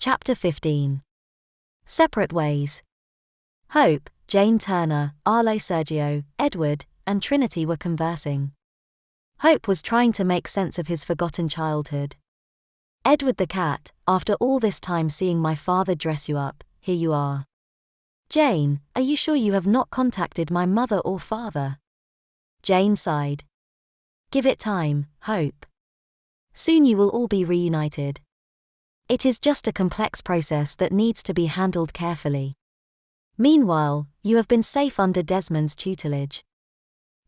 Chapter 15. Separate Ways. Hope, Jane Turner, Arlo Sergio, Edward, and Trinity were conversing. Hope was trying to make sense of his forgotten childhood. Edward the cat, after all this time seeing my father dress you up, here you are. Jane, are you sure you have not contacted my mother or father? Jane sighed. Give it time, Hope. Soon you will all be reunited. It is just a complex process that needs to be handled carefully. Meanwhile, you have been safe under Desmond's tutelage.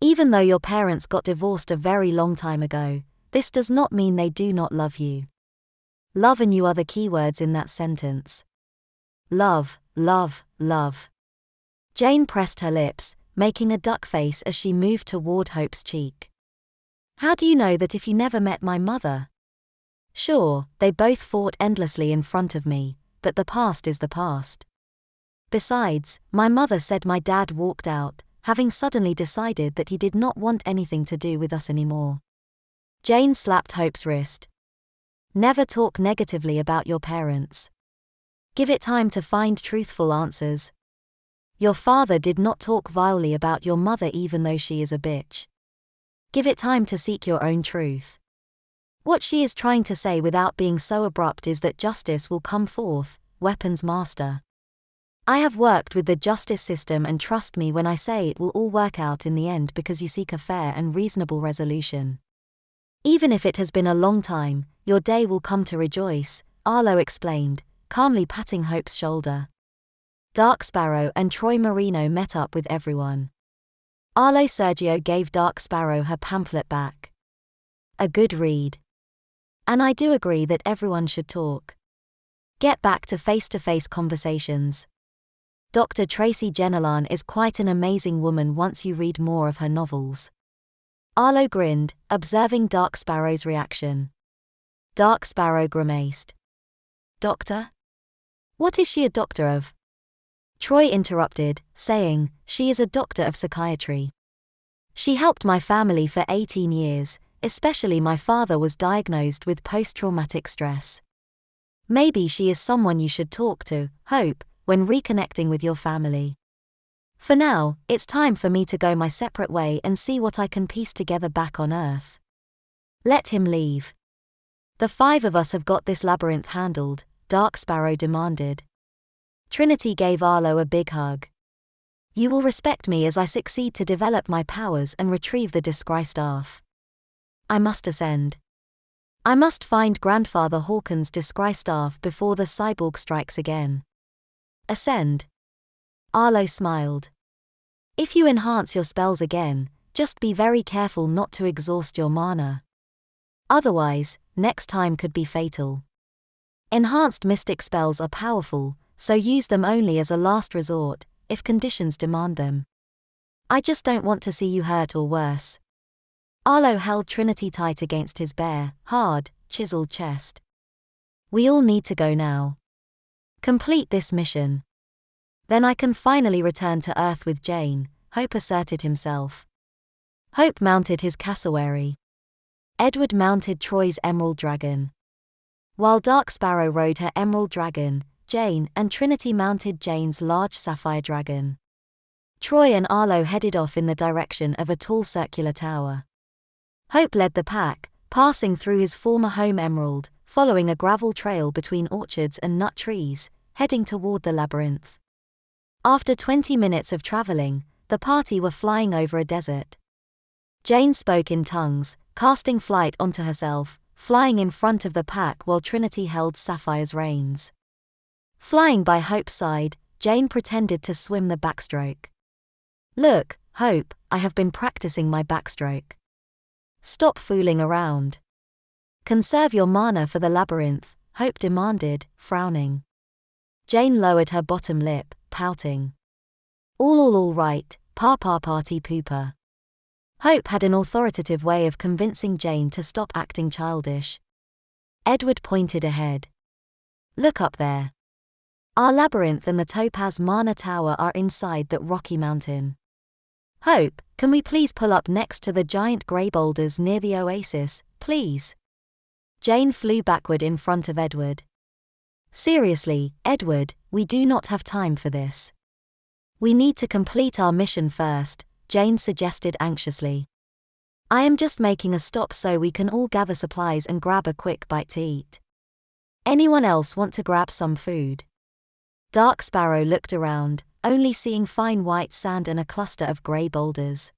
Even though your parents got divorced a very long time ago, this does not mean they do not love you. Love and you are the keywords in that sentence. Love, love, love. Jane pressed her lips, making a duck face as she moved toward Hope's cheek. How do you know that if you never met my mother? Sure, they both fought endlessly in front of me, but the past is the past. Besides, my mother said my dad walked out, having suddenly decided that he did not want anything to do with us anymore. Jane slapped Hope's wrist. Never talk negatively about your parents. Give it time to find truthful answers. Your father did not talk vilely about your mother even though she is a bitch. Give it time to seek your own truth. What she is trying to say without being so abrupt is that justice will come forth, weapons master. I have worked with the justice system and trust me when I say it will all work out in the end because you seek a fair and reasonable resolution. Even if it has been a long time, your day will come to rejoice, Arlo explained, calmly patting Hope's shoulder. Dark Sparrow and Troy Marino met up with everyone. Arlo Sergio gave Dark Sparrow her pamphlet back. A good read. And I do agree that everyone should talk. Get back to face-to-face conversations. Dr. Tracy Jenilan is quite an amazing woman once you read more of her novels. Arlo grinned, observing Dark Sparrow's reaction. Dark Sparrow grimaced. Doctor? What is she a doctor of? Troy interrupted, saying, she is a doctor of psychiatry. She helped my family for 18 years, especially my father was diagnosed with post-traumatic stress. Maybe she is someone you should talk to, Hope, when reconnecting with your family. For now, it's time for me to go my separate way and see what I can piece together back on Earth. Let him leave. The 5 of us have got this labyrinth handled, Dark Sparrow demanded. Trinity gave Arlo a big hug. You will respect me as I succeed to develop my powers and retrieve the Discry staff. I must ascend. I must find Grandfather Hawkins' Discry staff before the cyborg strikes again. Ascend. Arlo smiled. If you enhance your spells again, just be very careful not to exhaust your mana. Otherwise, next time could be fatal. Enhanced mystic spells are powerful, so use them only as a last resort, if conditions demand them. I just don't want to see you hurt or worse. Arlo held Trinity tight against his bare, hard, chiseled chest. We all need to go now. Complete this mission. Then I can finally return to Earth with Jane, Hope asserted himself. Hope mounted his cassowary. Edward mounted Troy's emerald dragon. While Dark Sparrow rode her emerald dragon, Jane and Trinity mounted Jane's large sapphire dragon. Troy and Arlo headed off in the direction of a tall circular tower. Hope led the pack, passing through his former home Emerald, following a gravel trail between orchards and nut trees, heading toward the labyrinth. After 20 minutes of traveling, the party were flying over a desert. Jane spoke in tongues, casting flight onto herself, flying in front of the pack while Trinity held Sapphire's reins. Flying by Hope's side, Jane pretended to swim the backstroke. Look, Hope, I have been practicing my backstroke. Stop fooling around. Conserve your mana for the labyrinth, Hope demanded, frowning. Jane lowered her bottom lip, pouting. All right, party pooper. Hope had an authoritative way of convincing Jane to stop acting childish. Edward pointed ahead. Look up there. Our labyrinth and the Topaz Mana Tower are inside that rocky mountain. Hope, can we please pull up next to the giant grey boulders near the oasis, please? Jane flew backward in front of Edward. Seriously, Edward, we do not have time for this. We need to complete our mission first, Jane suggested anxiously. I am just making a stop so we can all gather supplies and grab a quick bite to eat. Anyone else want to grab some food? Dark Sparrow looked around, only seeing fine white sand and a cluster of grey boulders.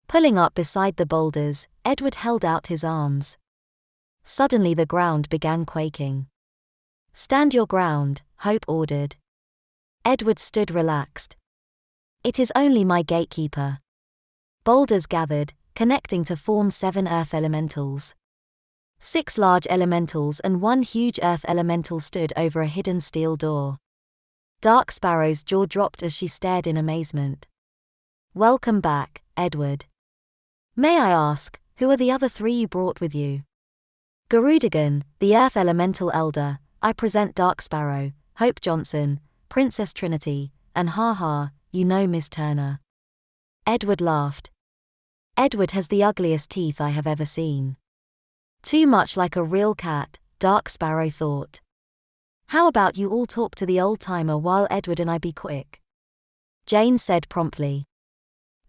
Pulling up beside the boulders, Edward held out his arms. Suddenly the ground began quaking. Stand your ground, Hope ordered. Edward stood relaxed. It is only my gatekeeper. Boulders gathered, connecting to form 7 earth elementals. 6 large elementals and 1 huge earth elemental stood over a hidden steel door. Dark Sparrow's jaw dropped as she stared in amazement. Welcome back, Edward. May I ask, who are the other 3 you brought with you? Garudagan, the earth elemental elder, I present Dark Sparrow, Hope Johnson, Princess Trinity, and you know Miss Turner. Edward laughed. Edward has the ugliest teeth I have ever seen. Too much like a real cat, Dark Sparrow thought. How about you all talk to the old-timer while Edward and I be quick? Jane said promptly.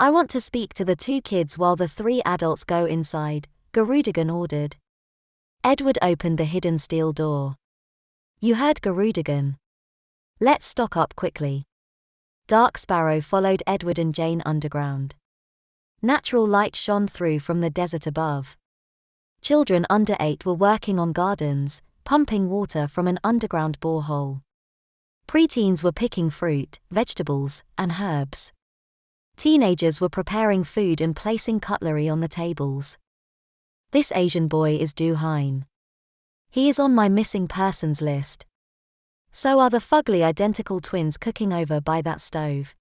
I want to speak to the 2 kids while the 3 adults go inside, Garudagan ordered. Edward opened the hidden steel door. You heard Garudagan. Let's stock up quickly. Dark Sparrow followed Edward and Jane underground. Natural light shone through from the desert above. Children under 8 were working on gardens, pumping water from an underground borehole. Preteens were picking fruit, vegetables, and herbs. Teenagers were preparing food and placing cutlery on the tables. This Asian boy is Du Hein. He is on my missing persons list. So are the fugly identical twins cooking over by that stove.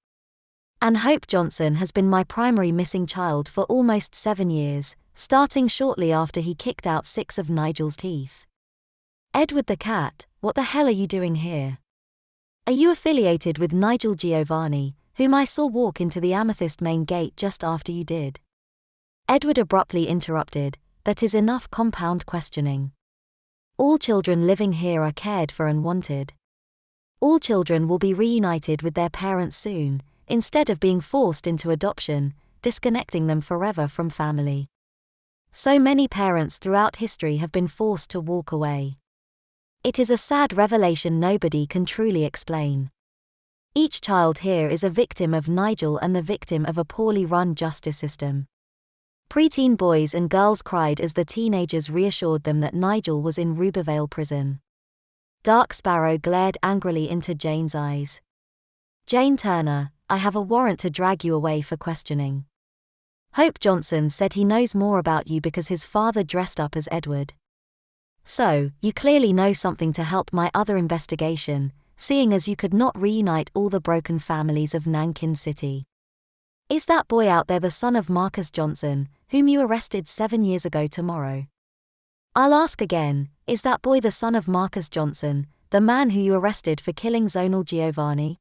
And Hope Johnson has been my primary missing child for almost 7 years, starting shortly after he kicked out 6 of Nigel's teeth. Edward the cat, what the hell are you doing here? Are you affiliated with Nigel Giovanni, whom I saw walk into the Amethyst main gate just after you did? Edward abruptly interrupted, that is enough compound questioning. All children living here are cared for and wanted. All children will be reunited with their parents soon, instead of being forced into adoption, disconnecting them forever from family. So many parents throughout history have been forced to walk away. It is a sad revelation nobody can truly explain. Each child here is a victim of Nigel and the victim of a poorly run justice system. Preteen boys and girls cried as the teenagers reassured them that Nigel was in Rubervale prison. Dark Sparrow glared angrily into Jane's eyes. Jane Turner, I have a warrant to drag you away for questioning. Hope Johnson said he knows more about you because his father dressed up as Edward. So, you clearly know something to help my other investigation, seeing as you could not reunite all the broken families of Nankin City. Is that boy out there the son of Marcus Johnson, whom you arrested 7 years ago tomorrow? I'll ask again, is that boy the son of Marcus Johnson, the man who you arrested for killing Zonal Giovanni?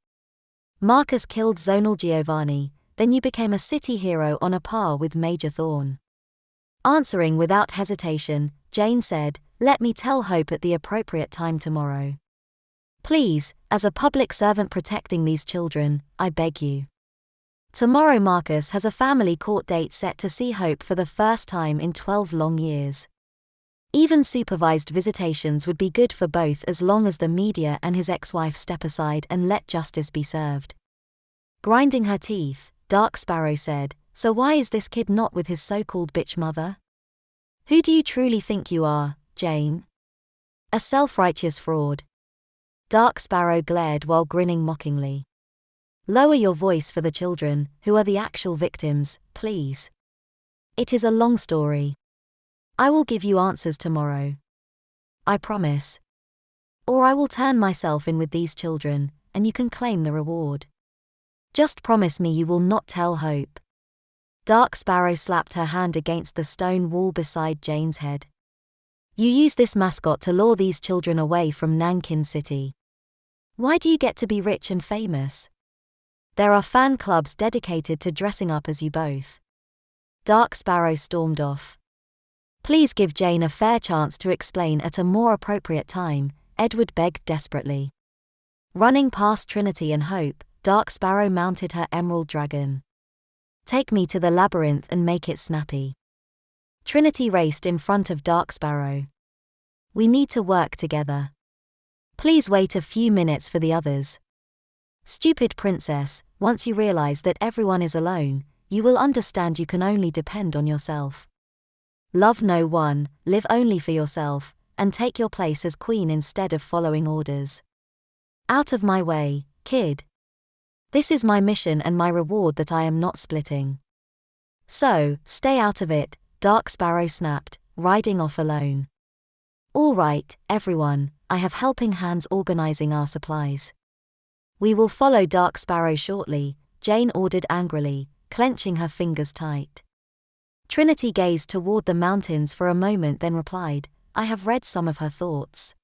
Marcus killed Zonal Giovanni, then you became a city hero on a par with Major Thorne. Answering without hesitation, Jane said, let me tell Hope at the appropriate time tomorrow. Please, as a public servant protecting these children, I beg you. Tomorrow Marcus has a family court date set to see Hope for the first time in 12 long years. Even supervised visitations would be good for both as long as the media and his ex-wife step aside and let justice be served. Grinding her teeth, Dark Sparrow said, so why is this kid not with his so-called bitch mother? Who do you truly think you are, Jane? A self-righteous fraud. Dark Sparrow glared while grinning mockingly. Lower your voice for the children, who are the actual victims, please. It is a long story. I will give you answers tomorrow. I promise. Or I will turn myself in with these children, and you can claim the reward. Just promise me you will not tell Hope. Dark Sparrow slapped her hand against the stone wall beside Jane's head. You use this mascot to lure these children away from Nankin City. Why do you get to be rich and famous? There are fan clubs dedicated to dressing up as you both. Dark Sparrow stormed off. Please give Jane a fair chance to explain at a more appropriate time, Edward begged desperately. Running past Trinity and Hope, Dark Sparrow mounted her emerald dragon. Take me to the labyrinth and make it snappy. Trinity raced in front of Dark Sparrow. We need to work together. Please wait a few minutes for the others. Stupid princess, once you realize that everyone is alone, you will understand you can only depend on yourself. Love no one, live only for yourself, and take your place as queen instead of following orders. Out of my way, kid. This is my mission and my reward that I am not splitting. So, stay out of it, Dark Sparrow snapped, riding off alone. All right, everyone, I have helping hands organizing our supplies. We will follow Dark Sparrow shortly, Jane ordered angrily, clenching her fingers tight. Trinity gazed toward the mountains for a moment then replied, I have read some of her thoughts.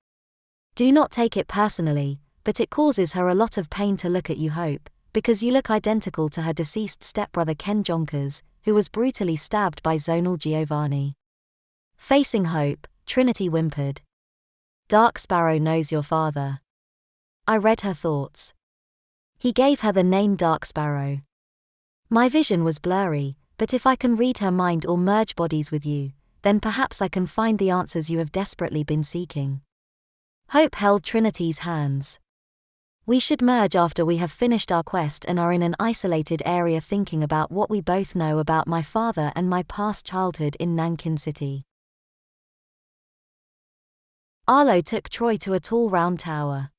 Do not take it personally, but it causes her a lot of pain to look at you, Hope, because you look identical to her deceased stepbrother Ken Jonkers, who was brutally stabbed by Zonal Giovanni. Facing Hope, Trinity whimpered. Dark Sparrow knows your father. I read her thoughts. He gave her the name Dark Sparrow. My vision was blurry, but if I can read her mind or merge bodies with you, then perhaps I can find the answers you have desperately been seeking. Hope held Trinity's hands. We should merge after we have finished our quest and are in an isolated area thinking about what we both know about my father and my past childhood in Nankin City. Arlo took Troy to a tall round tower.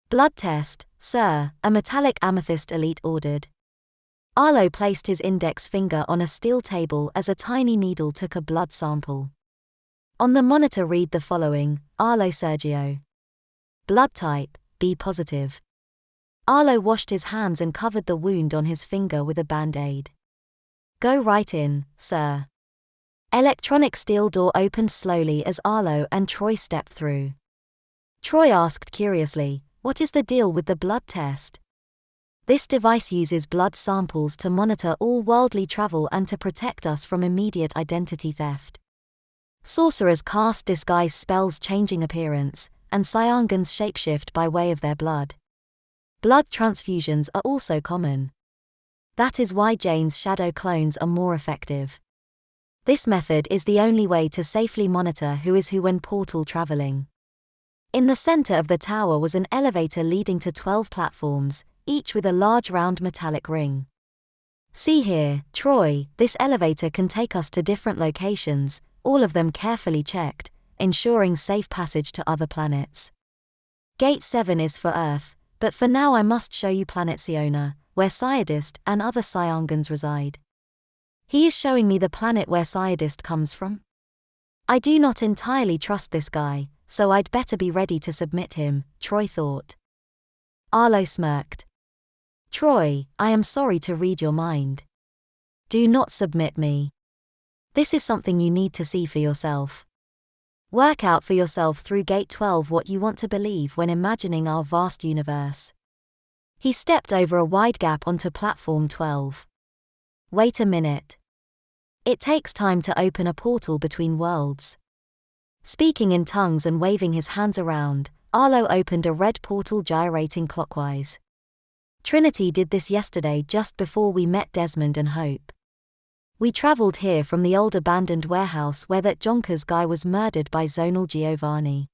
Blood test, sir, a metallic amethyst elite ordered. Arlo placed his index finger on a steel table as a tiny needle took a blood sample. On the monitor read the following, Arlo Sergio. Blood type, B positive. Arlo washed his hands and covered the wound on his finger with a band-aid. Go right in, sir. Electronic steel door opened slowly as Arlo and Troy stepped through. Troy asked curiously, what is the deal with the blood test? This device uses blood samples to monitor all worldly travel and to protect us from immediate identity theft. Sorcerers cast disguise spells changing appearance, and Cyangans shapeshift by way of their blood. Blood transfusions are also common. That is why Jane's shadow clones are more effective. This method is the only way to safely monitor who is who when portal traveling. In the center of the tower was an elevator leading to 12 platforms, each with a large round metallic ring. See here, Troy, this elevator can take us to different locations, all of them carefully checked, ensuring safe passage to other planets. Gate 7 is for Earth, but for now I must show you planet Siona, where Scientist and other Cyangans reside. He is showing me the planet where Scientist comes from. I do not entirely trust this guy, so I'd better be ready to submit him, Troy thought. Arlo smirked. Troy, I am sorry to read your mind. Do not submit me. This is something you need to see for yourself. Work out for yourself through Gate 12 what you want to believe when imagining our vast universe. He stepped over a wide gap onto Platform 12. Wait a minute. It takes time to open a portal between worlds. Speaking in tongues and waving his hands around, Arlo opened a red portal gyrating clockwise. Trinity did this yesterday just before we met Desmond and Hope. We traveled here from the old abandoned warehouse where that Jonkers guy was murdered by Zonal Giovanni.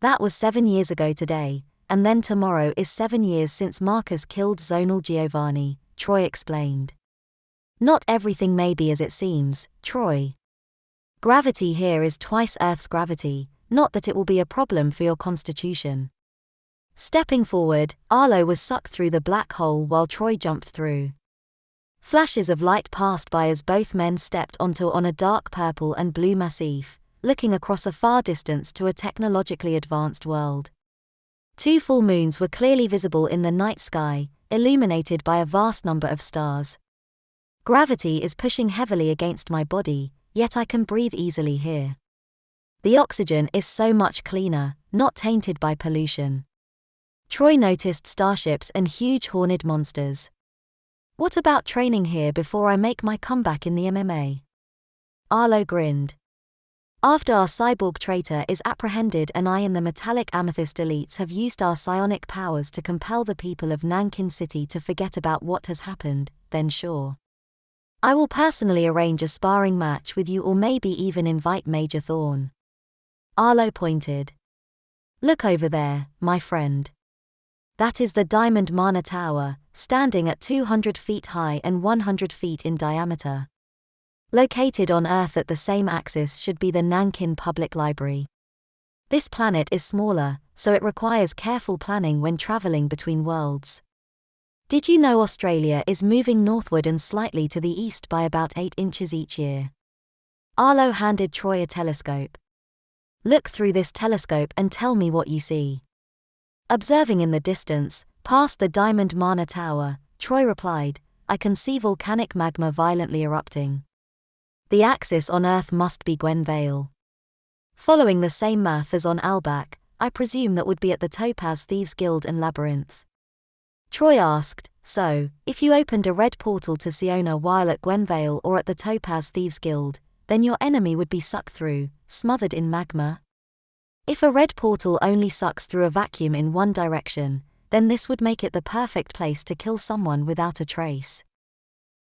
That was 7 years ago today, and then tomorrow is 7 years since Marcus killed Zonal Giovanni, Troy explained. Not everything may be as it seems, Troy. Gravity here is twice Earth's gravity, not that it will be a problem for your constitution. Stepping forward, Arlo was sucked through the black hole while Troy jumped through. Flashes of light passed by as both men stepped onto a dark purple and blue massif, looking across a far distance to a technologically advanced world. 2 full moons were clearly visible in the night sky, illuminated by a vast number of stars. Gravity is pushing heavily against my body, yet I can breathe easily here. The oxygen is so much cleaner, not tainted by pollution. Troy noticed starships and huge horned monsters. What about training here before I make my comeback in the MMA? Arlo grinned. After our cyborg traitor is apprehended and I and the metallic amethyst elites have used our psionic powers to compel the people of Nankin City to forget about what has happened, then sure. I will personally arrange a sparring match with you or maybe even invite Major Thorn. Arlo pointed. Look over there, my friend. That is the Diamond Mana Tower, standing at 200 feet high and 100 feet in diameter. Located on Earth at the same axis should be the Nankin Public Library. This planet is smaller, so it requires careful planning when traveling between worlds. Did you know Australia is moving northward and slightly to the east by about 8 inches each year? Arlo handed Troy a telescope. Look through this telescope and tell me what you see. Observing in the distance, past the Diamond Mana Tower, Troy replied, I can see volcanic magma violently erupting. The axis on Earth must be Gwenvale. Following the same math as on Albac, I presume that would be at the Topaz Thieves Guild and Labyrinth. Troy asked, so, if you opened a red portal to Siona while at Gwenvale or at the Topaz Thieves Guild, then your enemy would be sucked through, smothered in magma? If a red portal only sucks through a vacuum in one direction, then this would make it the perfect place to kill someone without a trace.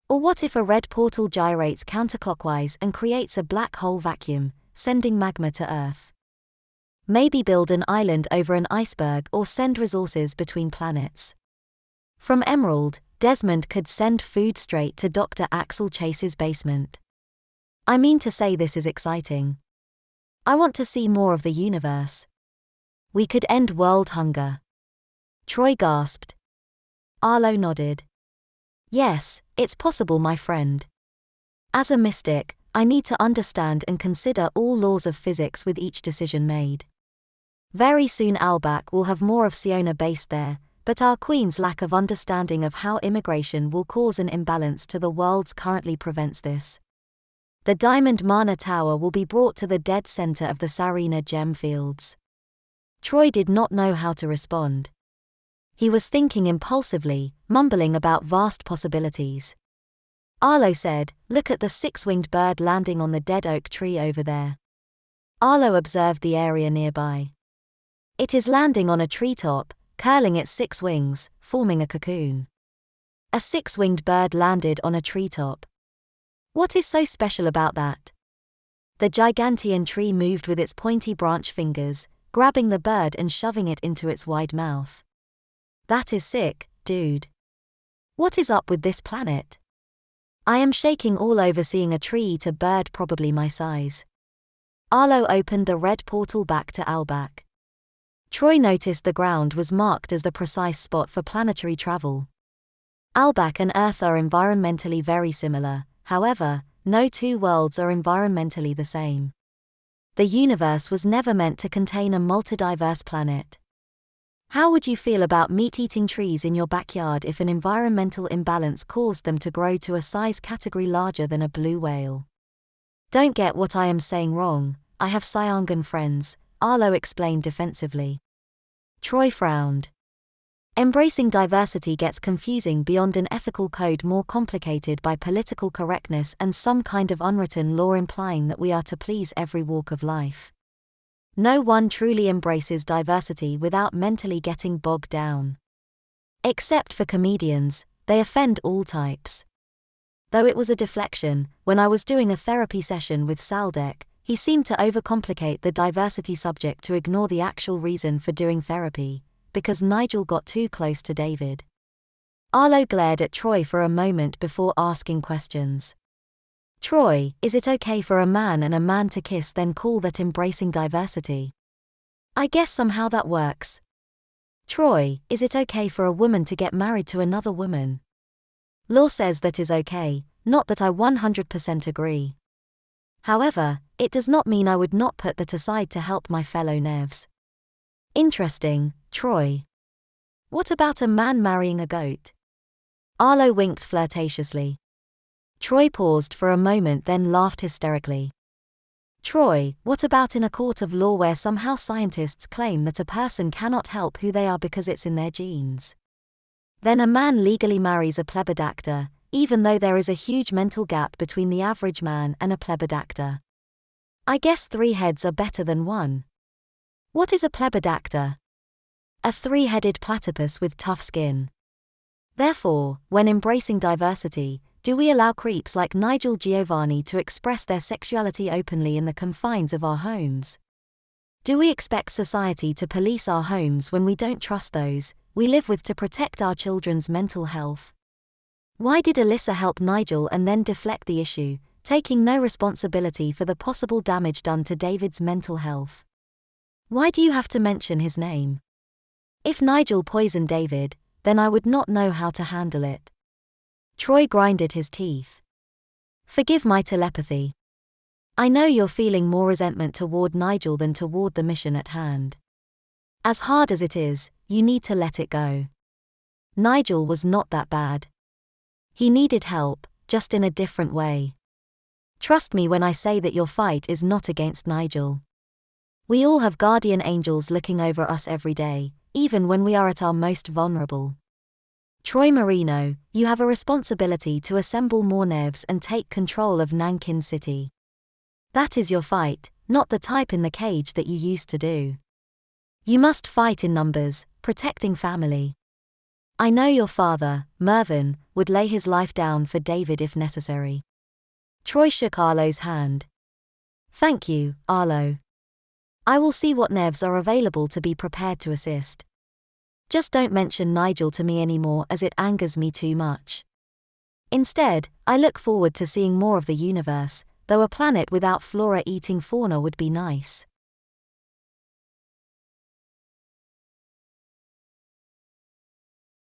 Or what if a red portal gyrates counterclockwise and creates a black hole vacuum, sending magma to Earth? Maybe build an island over an iceberg or send resources between planets. From Emerald, Desmond could send food straight to Dr. Axel Chase's basement. I mean to say this is exciting. I want to see more of the universe. We could end world hunger. Troy gasped. Arlo nodded. Yes, it's possible, my friend. As a mystic, I need to understand and consider all laws of physics with each decision made. Very soon Albac will have more of Siona based there, but our Queen's lack of understanding of how immigration will cause an imbalance to the worlds currently prevents this. The Diamond Mana Tower will be brought to the dead center of the Sarina gem fields. Troy did not know how to respond. He was thinking impulsively, mumbling about vast possibilities. Arlo said, look at the six-winged bird landing on the dead oak tree over there. Arlo observed the area nearby. It is landing on a treetop, curling its 6 wings, forming a cocoon. A six-winged bird landed on a treetop. What is so special about that? The gigantean tree moved with its pointy branch fingers, grabbing the bird and shoving it into its wide mouth. That is sick, dude. What is up with this planet? I am shaking all over seeing a tree-eater bird probably my size. Arlo opened the red portal back to Albac. Troy noticed the ground was marked as the precise spot for planetary travel. Albac and Earth are environmentally very similar, however, no two worlds are environmentally the same. The universe was never meant to contain a multidiverse planet. How would you feel about meat-eating trees in your backyard if an environmental imbalance caused them to grow to a size category larger than a blue whale? Don't get what I am saying wrong, I have Cyangan friends, Arlo explained defensively. Troy frowned. Embracing diversity gets confusing beyond an ethical code, more complicated by political correctness and some kind of unwritten law implying that we are to please every walk of life. No one truly embraces diversity without mentally getting bogged down. Except for comedians, they offend all types. Though it was a deflection, when I was doing a therapy session with Saldek, he seemed to overcomplicate the diversity subject to ignore the actual reason for doing therapy, because Nigel got too close to David. Arlo glared at Troy for a moment before asking questions. Troy, is it okay for a man and a man to kiss then call that embracing diversity? I guess somehow that works. Troy, is it okay for a woman to get married to another woman? Law says that is okay, not that I 100% agree. However, it does not mean I would not put that aside to help my fellow Nevs. Interesting, Troy. What about a man marrying a goat? Arlo winked flirtatiously. Troy paused for a moment then laughed hysterically. Troy, what about in a court of law where somehow scientists claim that a person cannot help who they are because it's in their genes? Then a man legally marries a plebidactyr, even though there is a huge mental gap between the average man and a plebidactyr. I guess 3 heads are better than 1. What is a plebidactyr? A 3-headed platypus with tough skin. Therefore, when embracing diversity, do we allow creeps like Nigel Giovanni to express their sexuality openly in the confines of our homes? Do we expect society to police our homes when we don't trust those we live with to protect our children's mental health? Why did Alyssa help Nigel and then deflect the issue, taking no responsibility for the possible damage done to David's mental health? Why do you have to mention his name? If Nigel poisoned David, then I would not know how to handle it. Troy grinded his teeth. Forgive my telepathy. I know you're feeling more resentment toward Nigel than toward the mission at hand. As hard as it is, you need to let it go. Nigel was not that bad. He needed help, just in a different way. Trust me when I say that your fight is not against Nigel. We all have guardian angels looking over us every day, even when we are at our most vulnerable. Troy Marino, you have a responsibility to assemble more Nevs and take control of Nankin City. That is your fight, not the type in the cage that you used to do. You must fight in numbers, protecting family. I know your father, Mervyn, would lay his life down for David if necessary. Troy shook Arlo's hand. Thank you, Arlo. I will see what Nevs are available to be prepared to assist. Just don't mention Nigel to me anymore as it angers me too much. Instead, I look forward to seeing more of the universe, though a planet without flora-eating fauna would be nice.